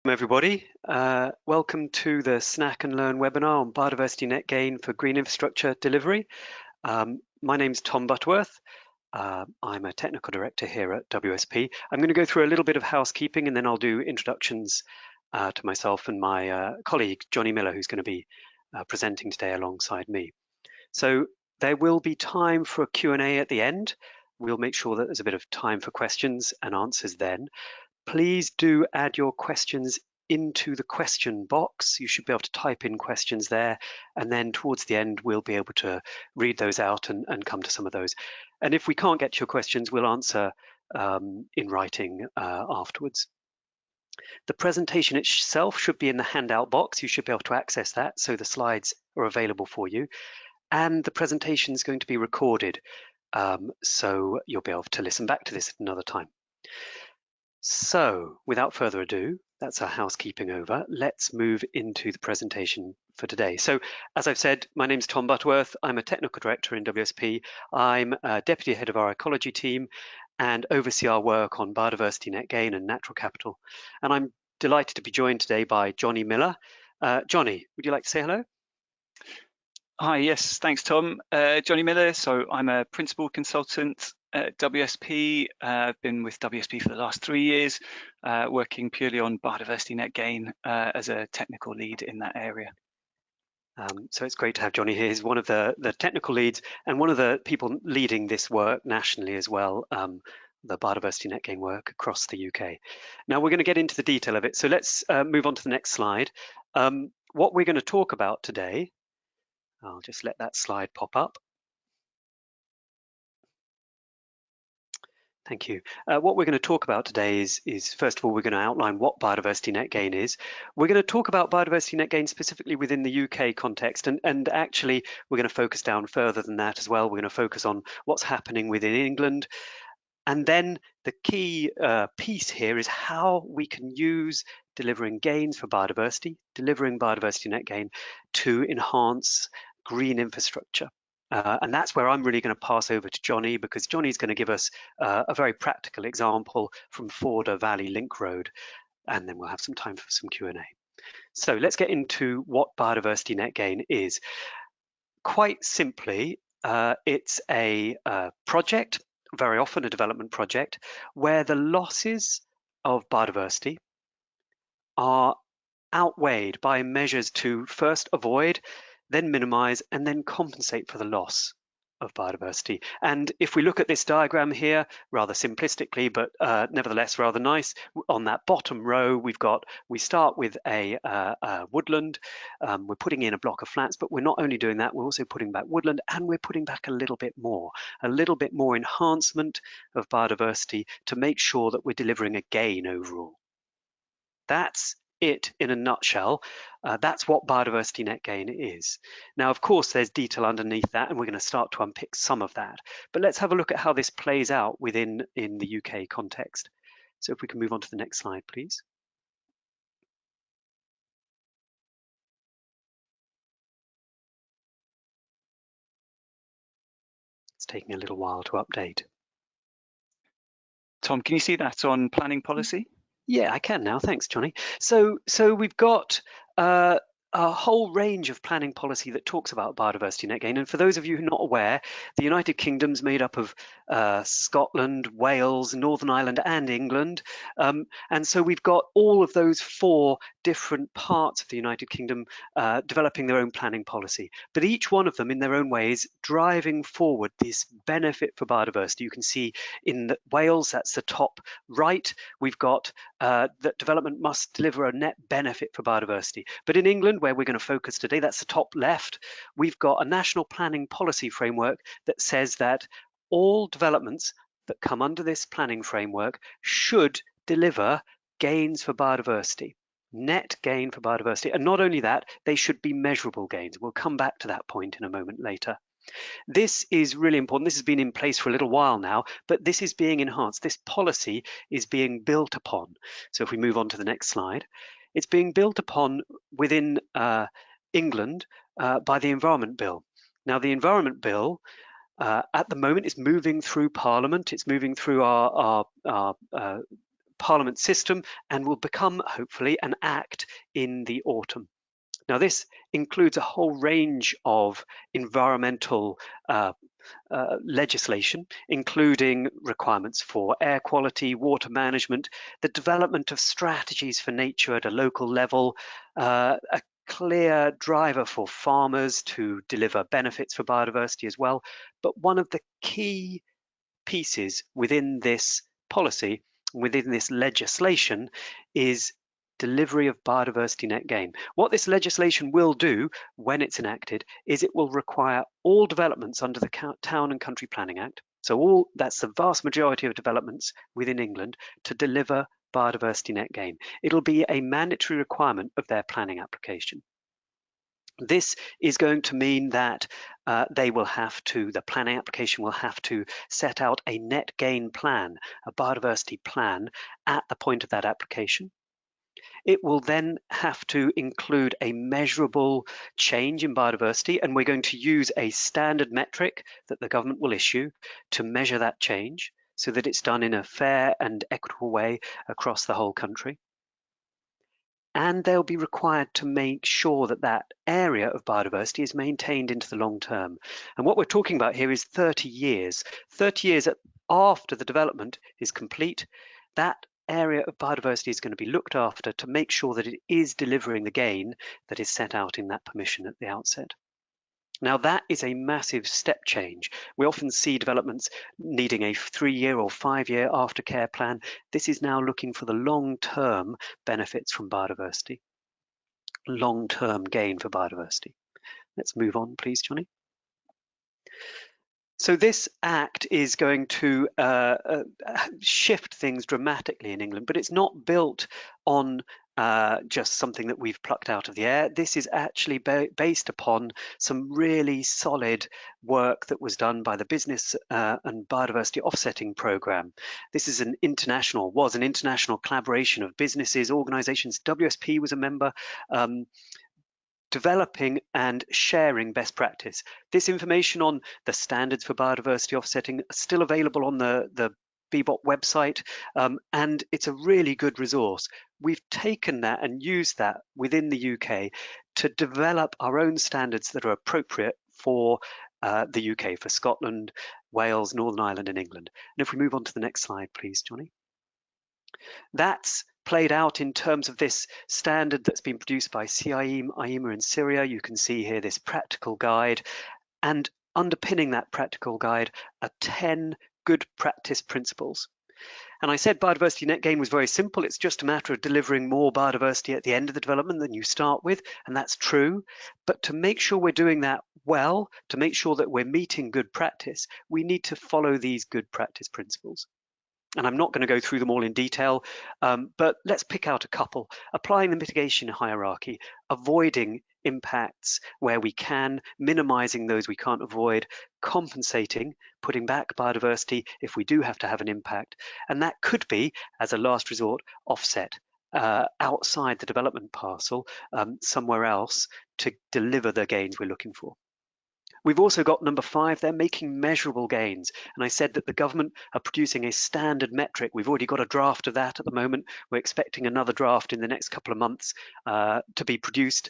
Everybody. Welcome to the Snack and Learn webinar on Biodiversity Net Gain for Green Infrastructure Delivery. My name's Tom Butterworth. I'm a Technical Director here at WSP. I'm going to go through a little bit of housekeeping and then I'll do introductions to myself and my colleague, Johnny Miller, who's going to be presenting today alongside me. So there will be time for a Q&A at the end. We'll make sure that there's a bit of time for questions and answers then. Please do add your questions into the question box. You should be able to type in questions there, and then towards the end we'll be able to read those out and come to some of those. And if we can't get to your questions, we'll answer in writing afterwards. The presentation itself should be in the handout box. You should be able to access that, so the slides are available for you. And the presentation is going to be recorded, so you'll be able to listen back to this at another time. So without further ado, that's our housekeeping over. Let's move into the presentation for today. So as I've said, my name's Tom Butterworth. I'm a Technical Director in WSP. I'm Deputy Head of our Ecology team and oversee our work on Biodiversity Net Gain and Natural Capital. And I'm delighted to be joined today by Johnny Miller. Johnny, would you like to say hello? Hi, yes, thanks, Tom. Johnny Miller, so I'm a Principal Consultant at WSP. I've been with WSP for the last 3 years, working purely on Biodiversity Net Gain as a technical lead in that area. So it's great to have Johnny here. He's one of the technical leads and one of the people leading this work nationally as well, the Biodiversity Net Gain work across the UK. Now we're going to get into the detail of it. So let's move on to the next slide. What we're going to talk about today, I'll just let that slide pop up. Thank you. What we're going to talk about today is first of all, we're going to outline what Biodiversity Net Gain is. We're going to talk about Biodiversity Net Gain specifically within the UK context, and actually we're going to focus down further than that as well. We're going to focus on what's happening within England. And then the key piece here is how we can use delivering gains for biodiversity, delivering Biodiversity Net Gain to enhance green infrastructure. And that's where I'm really going to pass over to Johnny, because Johnny's going to give us a very practical example from Forder Valley Link Road, and then we'll have some time for some Q&A. So let's get into what Biodiversity Net Gain is. Quite simply, it's a project, very often a development project, where the losses of biodiversity are outweighed by measures to first avoid, then minimize, and then compensate for the loss of biodiversity. And if we look at this diagram here, rather simplistically, but nevertheless rather nice, on that bottom row, we start with a woodland. We're putting in a block of flats, but we're not only doing that, we're also putting back woodland, and we're putting back a little bit more enhancement of biodiversity to make sure that we're delivering a gain overall. That's it in a nutshell. That's what Biodiversity Net Gain is. Now, of course, there's detail underneath that, and we're going to start to unpick some of that. But let's have a look at how this plays out in the UK context. So if we can move on to the next slide, please. It's taking a little while to update. Tom, can you see that on planning policy? Yeah, I can now. Thanks, Johnny. So we've got a whole range of planning policy that talks about Biodiversity Net Gain. And for those of you who are not aware, the United Kingdom's made up of Scotland, Wales, Northern Ireland, and England. And so we've got all of those 4 different parts of the United Kingdom developing their own planning policy. But each one of them, in their own ways, driving forward this benefit for biodiversity. You can see in Wales, that's the top right, we've got that development must deliver a net benefit for biodiversity. But in England, where we're going to focus today, that's the top left, we've got a national planning policy framework that says that all developments that come under this planning framework should deliver gains for biodiversity, net gain for biodiversity. And not only that, they should be measurable gains. We'll come back to that point in a moment later. This is really important. This has been in place for a little while now, but this is being enhanced. This policy is being built upon. So if we move on to the next slide, it's being built upon within England by the Environment Bill. Now, the Environment Bill at the moment is moving through Parliament. It's moving through our Parliament system and will become, hopefully, an act in the autumn. Now, this includes a whole range of environmental legislation, including requirements for air quality, water management, the development of strategies for nature at a local level, a clear driver for farmers to deliver benefits for biodiversity as well. But one of the key pieces within this policy, within this legislation, is delivery of biodiversity net gain. What this legislation will do when it's enacted is it will require all developments under the Town and Country Planning Act, so that's the vast majority of developments within England, to deliver biodiversity net gain. It'll be a mandatory requirement of their planning application. This is going to mean that the planning application will have to set out a net gain plan, a biodiversity plan, at the point of that application. It will then have to include a measurable change in biodiversity, and we're going to use a standard metric that the government will issue to measure that change so that it's done in a fair and equitable way across the whole country. And they'll be required to make sure that that area of biodiversity is maintained into the long term. And what we're talking about here is 30 years. 30 years after the development is complete, that area of biodiversity is going to be looked after to make sure that it is delivering the gain that is set out in that permission at the outset. Now, that is a massive step change. We often see developments needing a 3-year or 5-year aftercare plan. This is now looking for the long-term benefits from biodiversity, long-term gain for biodiversity. Let's move on, please, Johnny. So this act is going to shift things dramatically in England, but it's not built on just something that we've plucked out of the air. This is actually based upon some really solid work that was done by the Business and Biodiversity Offsetting Programme. This is an international collaboration of businesses, organisations. WSP was a member. Developing and sharing best practice. This information on the standards for biodiversity offsetting is still available on the BBOP website, and it's a really good resource. We've taken that and used that within the UK to develop our own standards that are appropriate for the UK, for Scotland, Wales, Northern Ireland and England. And if we move on to the next slide, please, Johnny. That's played out in terms of this standard that's been produced by CIEEM, IEMA and Syria. You can see here this practical guide, and underpinning that practical guide are 10 good practice principles. And I said biodiversity net gain was very simple. It's just a matter of delivering more biodiversity at the end of the development than you start with, and that's true. But to make sure we're doing that well, to make sure that we're meeting good practice, we need to follow these good practice principles. And I'm not going to go through them all in detail, but let's pick out a couple. Applying the mitigation hierarchy, avoiding impacts where we can, minimizing those we can't avoid, compensating, putting back biodiversity if we do have to have an impact. And that could be, as a last resort, offset outside the development parcel, somewhere else, to deliver the gains we're looking for. We've also got number 5 there, making measurable gains. And I said that the government are producing a standard metric. We've already got a draft of that at the moment. We're expecting another draft in the next couple of months to be produced.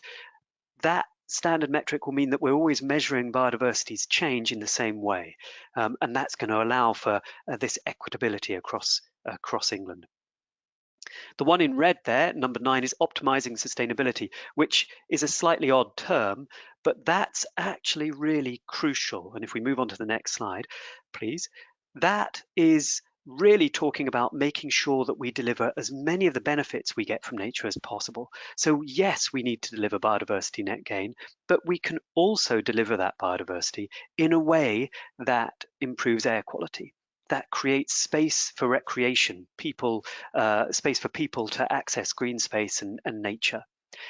That standard metric will mean that we're always measuring biodiversity's change in the same way. And that's going to allow for this equitability across England. The one in red there, number 9, is optimising sustainability, which is a slightly odd term, but that's actually really crucial. And if we move on to the next slide, please, that is really talking about making sure that we deliver as many of the benefits we get from nature as possible. So yes, we need to deliver biodiversity net gain, but we can also deliver that biodiversity in a way that improves air quality, that creates space for recreation, space for people to access green space and nature.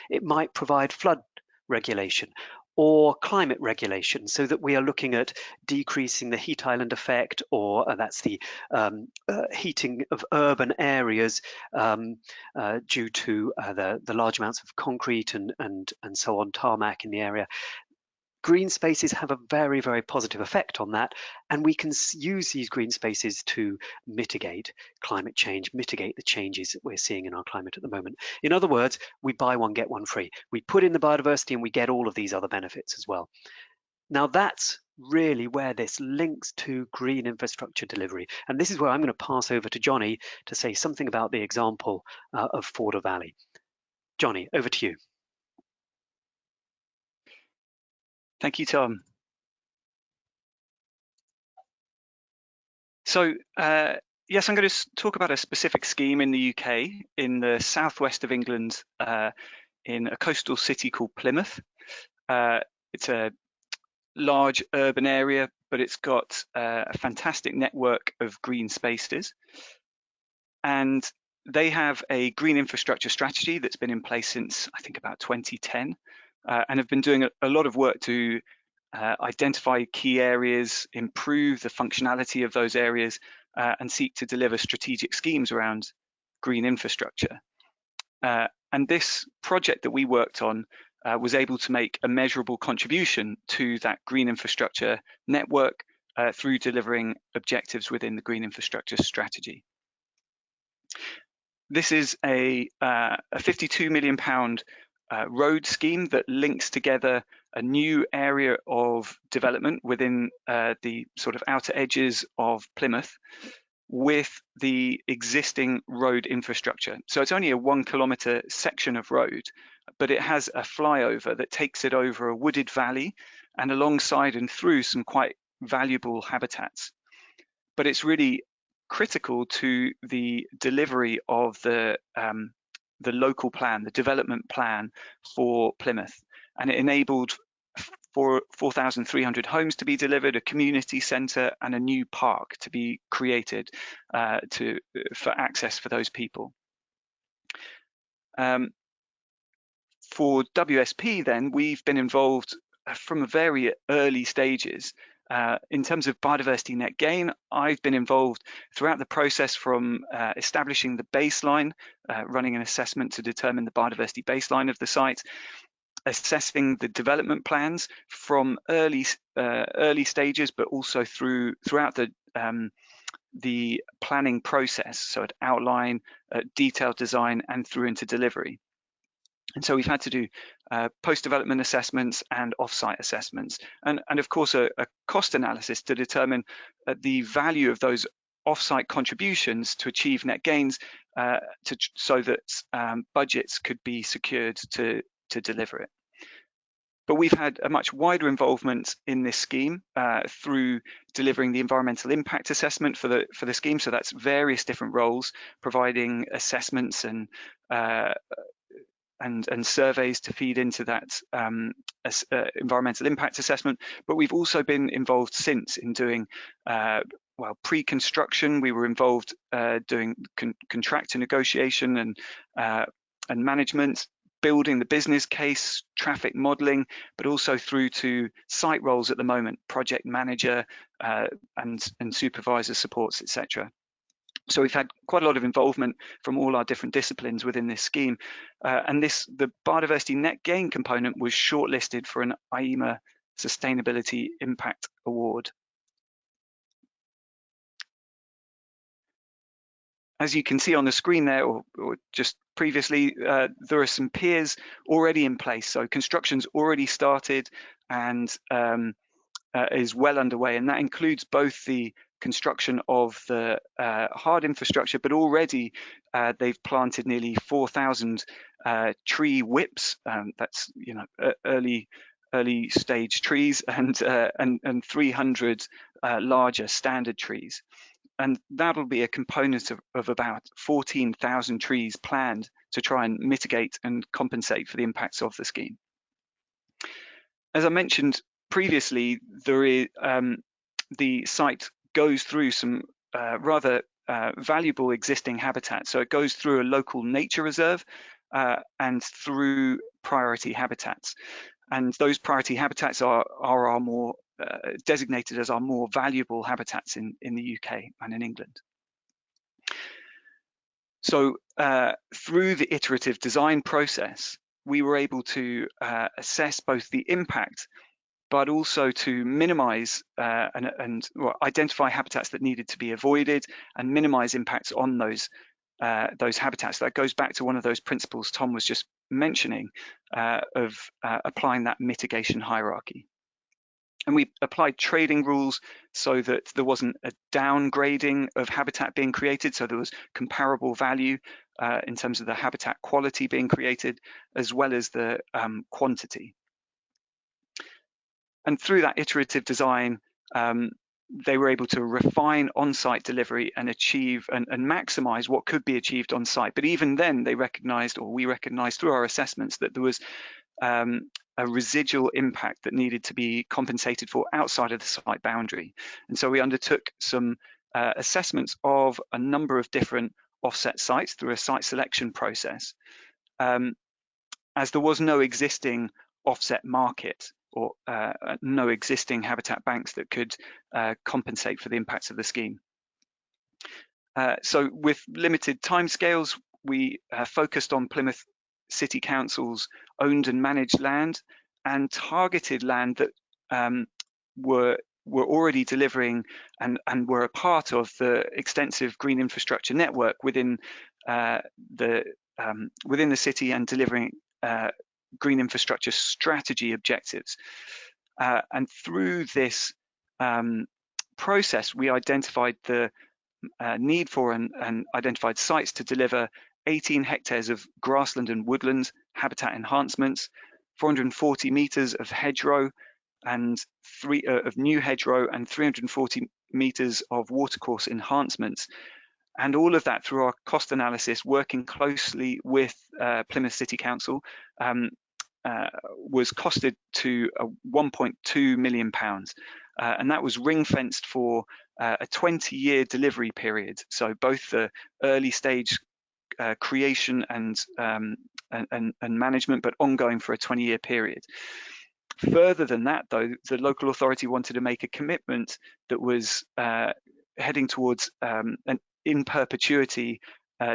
It might provide flood regulation or climate regulation, so that we are looking at decreasing the heat island effect, or that's the heating of urban areas due to the large amounts of concrete and so on, tarmac in the area. green spaces have a very, very positive effect on that, and we can use these green spaces to mitigate climate change, mitigate the changes that we're seeing in our climate at the moment. In other words, we buy one, get one free. We put in the biodiversity and we get all of these other benefits as well. Now that's really where this links to green infrastructure delivery. And this is where I'm going to pass over to Johnny to say something about the example of Forder Valley. Johnny, over to you. Thank you, Tom. So, yes, I'm going to talk about a specific scheme in the UK, in the southwest of England, in a coastal city called Plymouth. It's a large urban area, but it's got a fantastic network of green spaces. And they have a green infrastructure strategy that's been in place since, I think, about 2010, and have been doing a lot of work to identify key areas, improve the functionality of those areas, and seek to deliver strategic schemes around green infrastructure. And this project that we worked on was able to make a measurable contribution to that green infrastructure network through delivering objectives within the green infrastructure strategy. This is a £52 million road scheme that links together a new area of development within the sort of outer edges of Plymouth with the existing road infrastructure. So it's only a 1 kilometre section of road, but it has a flyover that takes it over a wooded valley and alongside and through some quite valuable habitats. But it's really critical to the delivery of the local plan, the development plan for Plymouth, and it enabled 4,300 homes to be delivered, a community centre, and a new park to be created for access for those people. For WSP, then, we've been involved from very early stages. In terms of Biodiversity Net Gain, I've been involved throughout the process from establishing the baseline, running an assessment to determine the biodiversity baseline of the site, assessing the development plans from early stages, but also throughout the planning process, so at outline, detailed design, and through into delivery. And so we've had to do post-development assessments and offsite assessments, and of course a cost analysis to determine the value of those offsite contributions to achieve net gains, so that budgets could be secured to deliver it. But we've had a much wider involvement in this scheme through delivering the environmental impact assessment for the scheme. So that's various different roles, providing assessments and surveys to feed into that environmental impact assessment. But we've also been involved since in doing pre-construction. We were involved doing contractor negotiation and management, building the business case, traffic modelling, but also through to site roles at the moment, project manager and supervisor supports, etc. So we've had quite a lot of involvement from all our different disciplines within this scheme. And the Biodiversity Net Gain component was shortlisted for an CIEEM Sustainability Impact Award. As you can see on the screen there, or just previously, there are some piers already in place. So construction's already started and is well underway. And that includes both the construction of the hard infrastructure, but already they've planted nearly 4,000 tree whips. That's early stage trees and 300 larger standard trees. And that'll be a component of about 14,000 trees planned to try and mitigate and compensate for the impacts of the scheme. As I mentioned previously, the site goes through some rather valuable existing habitats. So it goes through a local nature reserve and through priority habitats. And those priority habitats are our more designated as our more valuable habitats in the UK and in England. So through the iterative design process, we were able to assess both the impact but also to minimise well, identify habitats that needed to be avoided and minimise impacts on those habitats. That goes back to one of those principles Tom was just mentioning of applying that mitigation hierarchy. And we applied trading rules so that there wasn't a downgrading of habitat being created, so there was comparable value in terms of the habitat quality being created, as well as the quantity. And through that iterative design, they were able to refine on-site delivery and achieve and maximise what could be achieved on site. But even then, they recognised, or we recognised through our assessments, that there was a residual impact that needed to be compensated for outside of the site boundary. And so we undertook some assessments of a number of different offset sites through a site selection process, as there was no existing offset market or no existing habitat banks that could compensate for the impacts of the scheme. So with limited timescales, we focused on Plymouth City Council's owned and managed land and targeted land that were already delivering and were a part of the extensive green infrastructure network within the city and delivering green infrastructure strategy objectives. And through this process, we identified the need for and identified sites to deliver 18 hectares of grassland and woodlands habitat enhancements, 440 metres of hedgerow and of new hedgerow and 340 metres of watercourse enhancements. And all of that through our cost analysis, working closely with Plymouth City Council, was costed to £1.2 million. And that was ring-fenced for a 20-year delivery period. So both the early stage creation and management, but ongoing for a 20-year period. Further than that, though, the local authority wanted to make a commitment that was heading towards an in perpetuity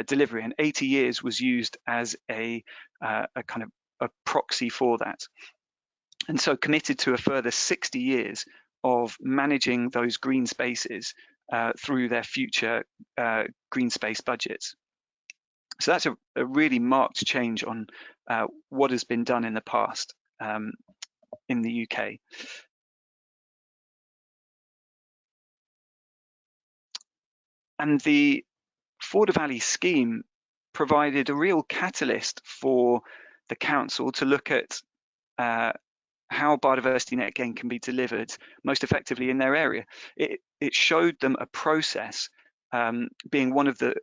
delivery, and 80 years was used as a kind of a proxy for that. And so committed to a further 60 years of managing those green spaces through their future green space budgets. So that's a really marked change on what has been done in the past in the UK. And the Forder Valley scheme provided a real catalyst for the council to look at how biodiversity net gain can be delivered most effectively in their area. It showed them a process, being one of the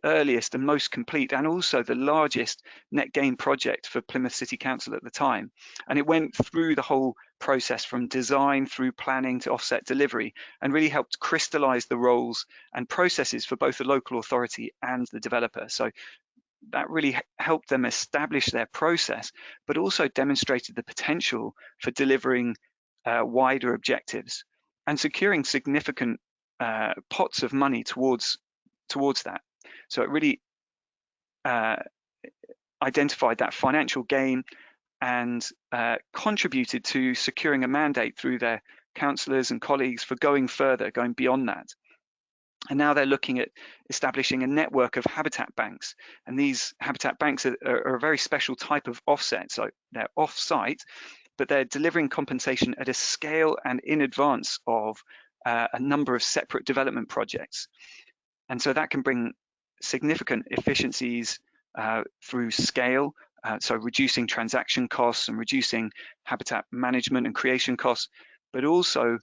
earliest and most complete and also the largest net gain project for Plymouth City Council at the time. And it went through the whole process from design through planning to offset delivery and really helped crystallise the roles and processes for both the local authority and the developer. So that really helped them establish their process, but also demonstrated the potential for delivering wider objectives and securing significant pots of money towards that. So it really identified that financial gain and contributed to securing a mandate through their councillors and colleagues for going further, going beyond that. And now they're looking at establishing a network of habitat banks. And these habitat banks are a very special type of offset. So they're off-site, but they're delivering compensation at a scale and in advance of a number of separate development projects. And so that can bring significant efficiencies through scale, so reducing transaction costs and reducing habitat management and creation costs, but also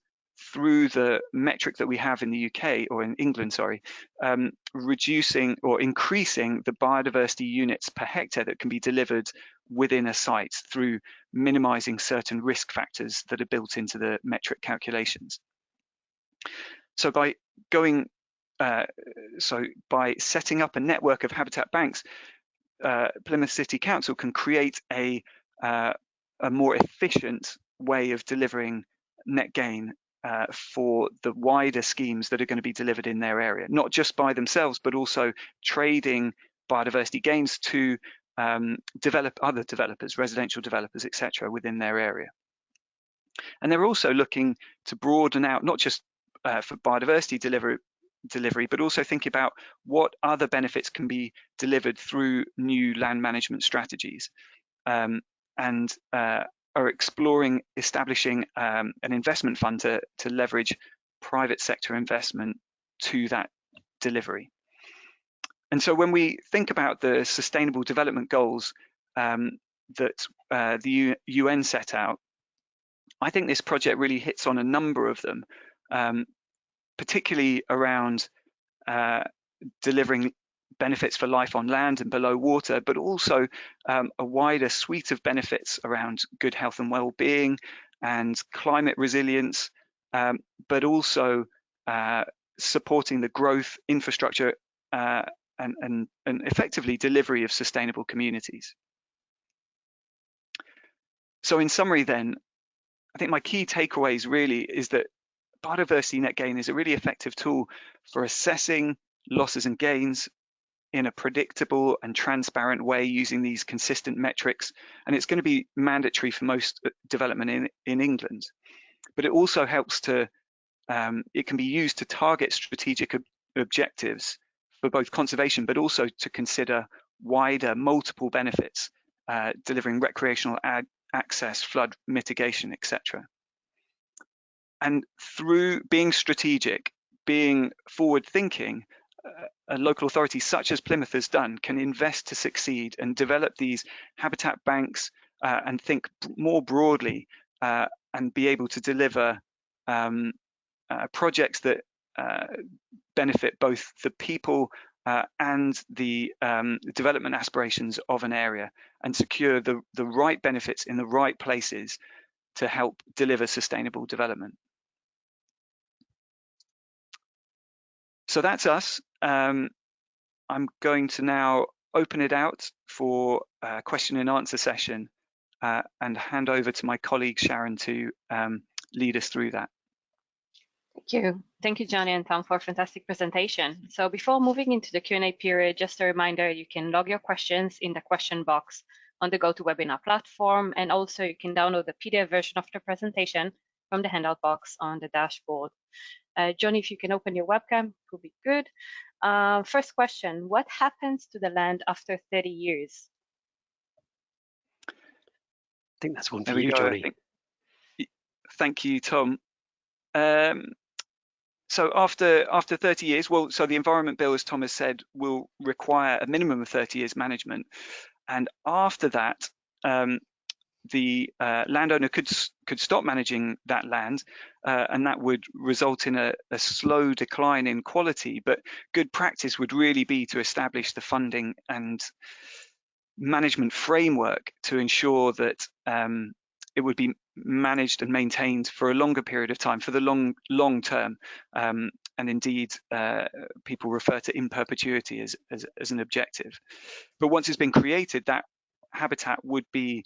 through the metric that we have in the UK, or in England, sorry, reducing or increasing the biodiversity units per hectare that can be delivered within a site through minimising certain risk factors that are built into the metric calculations. So by going by setting up a network of habitat banks, Plymouth City Council can create a more efficient way of delivering net gain for the wider schemes that are going to be delivered in their area, not just by themselves, but also trading biodiversity gains to develop other developers, residential developers, etc., within their area. And they're also looking to broaden out, not just for biodiversity delivery, but also think about what other benefits can be delivered through new land management strategies, and are exploring establishing an investment fund to leverage private sector investment to that delivery. And so when we think about the Sustainable Development Goals that the UN set out, I think this project really hits on a number of them, particularly around delivering benefits for life on land and below water, but also a wider suite of benefits around good health and well-being and climate resilience, but also supporting the growth, infrastructure, and effectively delivery of sustainable communities. So in summary then, I think my key takeaways really is that Biodiversity Net Gain is a really effective tool for assessing losses and gains in a predictable and transparent way using these consistent metrics, and it's going to be mandatory for most development in England. But it also helps to, it can be used to target strategic objectives for both conservation, but also to consider wider multiple benefits, delivering recreational access, flood mitigation, etc. And through being strategic, being forward-thinking, a local authority such as Plymouth has done can invest to succeed and develop these habitat banks and think more broadly and be able to deliver projects that benefit both the people and the development aspirations of an area, and secure the right benefits in the right places to help deliver sustainable development. So that's us. I'm going to now open it out for a question and answer session and hand over to my colleague Sharon to lead us through that. Thank you, Johnny and Tom, for a fantastic presentation. So before moving into the Q&A period, just a reminder, you can log your questions in the question box on the GoToWebinar platform, and also you can download the PDF version of the presentation from the handout box on the dashboard. Johnny, if you can open your webcam, it would be good. First question, what happens to the land after 30 years? I think that's one for you, Johnny. Thank you, Tom. So after 30 years, well, so the Environment Bill, as Tom has said, will require a minimum of 30 years management. And after that, the landowner could stop managing that land, and that would result in a slow decline in quality. But good practice would really be to establish the funding and management framework to ensure that it would be managed and maintained for a longer period of time, for the long term. And indeed, people refer to in perpetuity as an objective. But once it's been created, that habitat would be,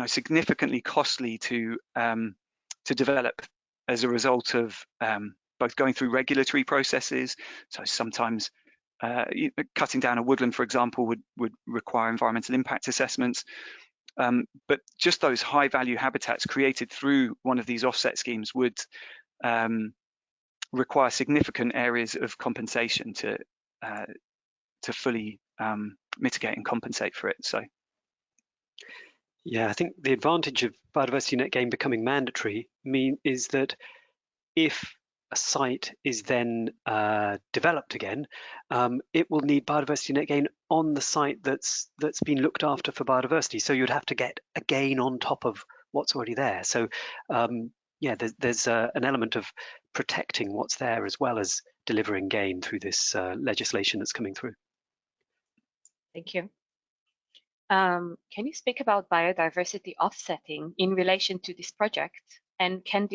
significantly costly to develop as a result of both going through regulatory processes. So sometimes cutting down a woodland, for example, would require environmental impact assessments. But just those high value habitats created through one of these offset schemes would require significant areas of compensation to fully mitigate and compensate for it. So. Yeah, I think the advantage of Biodiversity Net Gain becoming mandatory is that if a site is then developed again, it will need Biodiversity Net Gain on the site that's been looked after for biodiversity. So you'd have to get a gain on top of what's already there. So yeah, there's an element of protecting what's there as well as delivering gain through this legislation that's coming through. Thank you. Can you speak about biodiversity offsetting in relation to this project? And can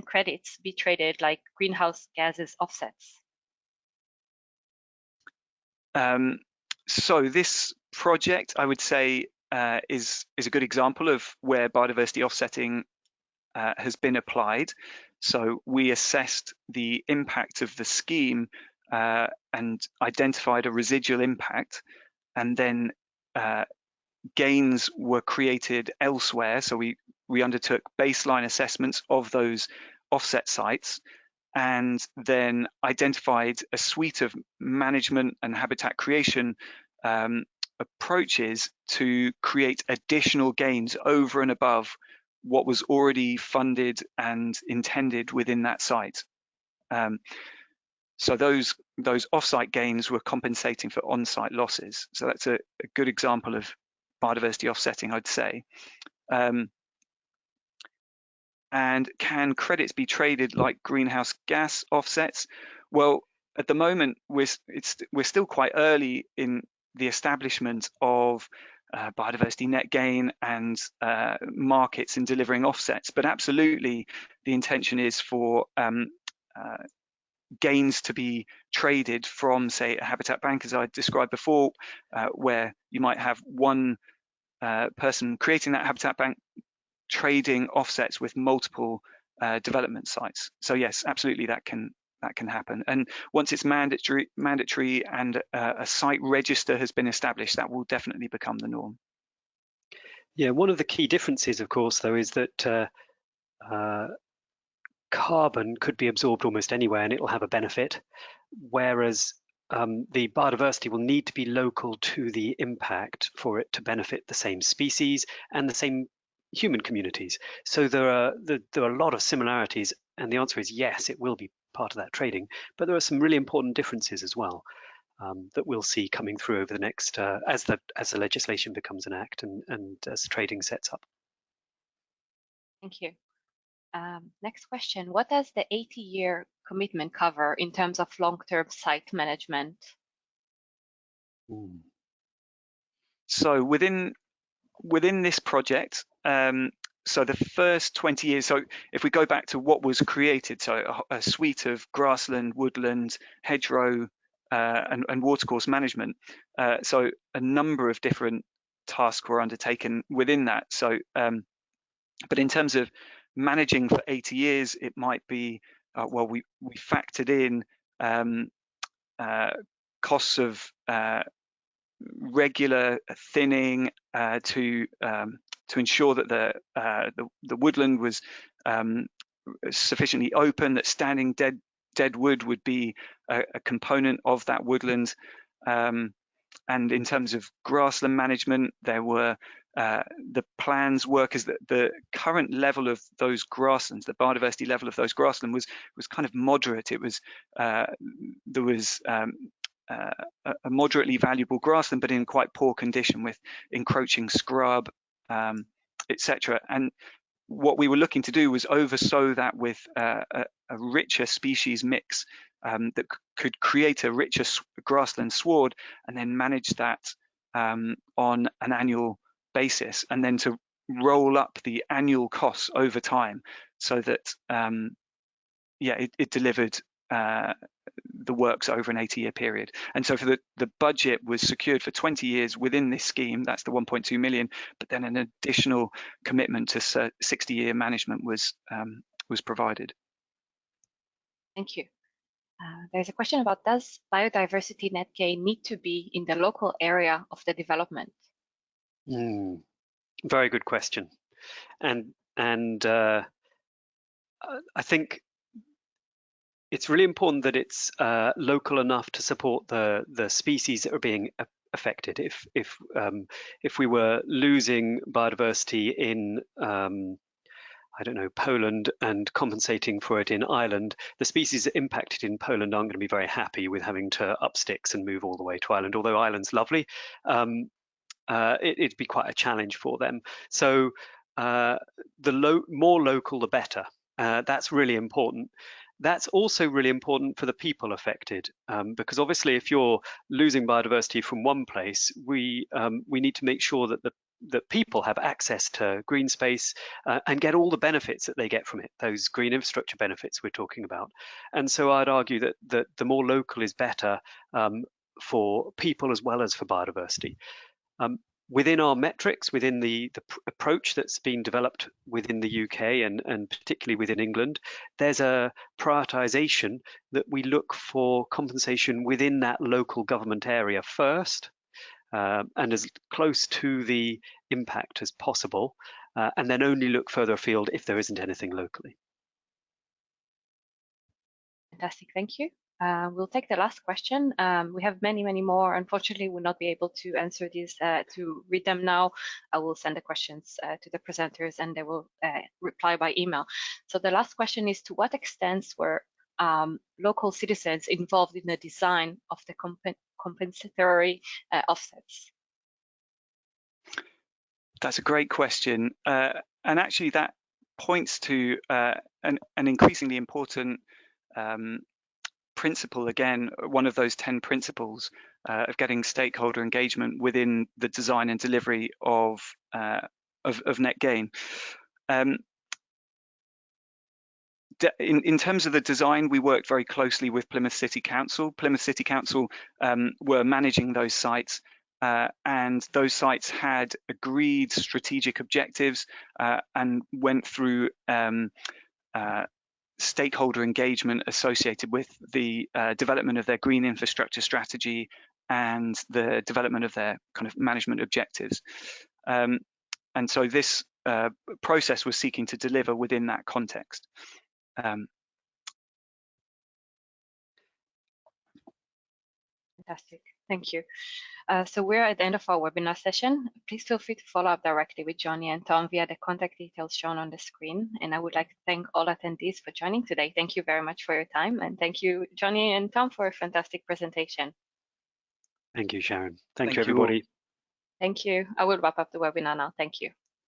credits be traded like greenhouse gases offsets? So this project, I would say, is a good example of where biodiversity offsetting has been applied. So we assessed the impact of the scheme and identified a residual impact, and then gains were created elsewhere. So we we undertook baseline assessments of those offset sites, and then identified a suite of management and habitat creation approaches to create additional gains over and above what was already funded and intended within that site. So those off-site gains were compensating for on-site losses. So that's a good example of biodiversity offsetting, I'd say. And can credits be traded like greenhouse gas offsets? Well, at the moment, we're still quite early in the establishment of biodiversity net gain and markets in delivering offsets, but absolutely the intention is for gains to be traded from, say, a habitat bank, as I described before, where you might have one person creating that habitat bank trading offsets with multiple development sites. So yes, absolutely, that can happen. And once it's mandatory and a site register has been established, that will definitely become the norm. Yeah, one of the key differences, of course, though, is that carbon could be absorbed almost anywhere and it will have a benefit, whereas the biodiversity will need to be local to the impact for it to benefit the same species and the same human communities. So there are a lot of similarities, and the answer is yes, it will be part of that trading, but there are some really important differences as well that we'll see coming through over the next as the legislation becomes an act and as trading sets up. Thank you. Next question, what does the 80-year commitment cover in terms of long-term site management? So within this project, so the first 20 years, so if we go back to what was created, so a suite of grassland, woodland, hedgerow, and watercourse management, so a number of different tasks were undertaken within that. So, but in terms of managing for 80 years, it might be, well, we factored in costs of regular thinning to ensure that the woodland was sufficiently open, that standing dead wood would be a component of that woodland. And in terms of grassland management, there were the plans work is that the current level of those grasslands, the biodiversity level of those grassland was kind of moderate. It was there was a moderately valuable grassland, but in quite poor condition with encroaching scrub, etc. And what we were looking to do was oversow that with a richer species mix that could create a richer grassland sward, and then manage that on an annual basis, and then to roll up the annual costs over time, so that it delivered the works over an 80-year period. And so for the budget was secured for 20 years within this scheme, that's the 1.2 million, but then an additional commitment to 60-year management was provided. Thank you. There's a question about, does biodiversity net gain need to be in the local area of the development? Very good question. And I think it's really important that it's local enough to support the species that are being affected. If we were losing biodiversity in I don't know, Poland, and compensating for it in Ireland, the species impacted in Poland aren't going to be very happy with having to up sticks and move all the way to Ireland. Although Ireland's lovely, it'd be quite a challenge for them. So more local, the better. That's really important. That's also really important for the people affected, because obviously if you're losing biodiversity from one place, we need to make sure that that people have access to green space and get all the benefits that they get from it, those green infrastructure benefits we're talking about. And so I'd argue that the more local is better for people as well as for biodiversity. Within our metrics, within the approach that's been developed within the UK and particularly within England, there's a prioritisation that we look for compensation within that local government area first, and as close to the impact as possible. and then only look further afield if there isn't anything locally. Fantastic, thank you. We'll take the last question. We have many more. Unfortunately, we'll not be able to answer these, to read them now. I will send the questions to the presenters and they will reply by email. So the last question is, to what extent were local citizens involved in the design of the compensatory offsets? That's a great question. And actually that points to an increasingly important principle, again, one of those 10 principles of getting stakeholder engagement within the design and delivery of net gain. In terms of the design, we worked very closely with Plymouth City Council. Plymouth City Council were managing those sites, and those sites had agreed strategic objectives and went through stakeholder engagement associated with the development of their green infrastructure strategy and the development of their kind of management objectives. And so this process was seeking to deliver within that context. Fantastic, thank you. So we're at the end of our webinar session. Please feel free to follow up directly with Johnny and Tom via the contact details shown on the screen. And I would like to thank all attendees for joining today. Thank you very much for your time. And thank you, Johnny and Tom, for a fantastic presentation. Thank you, Sharon. Thank you, everybody. Thank you. I will wrap up the webinar now. Thank you.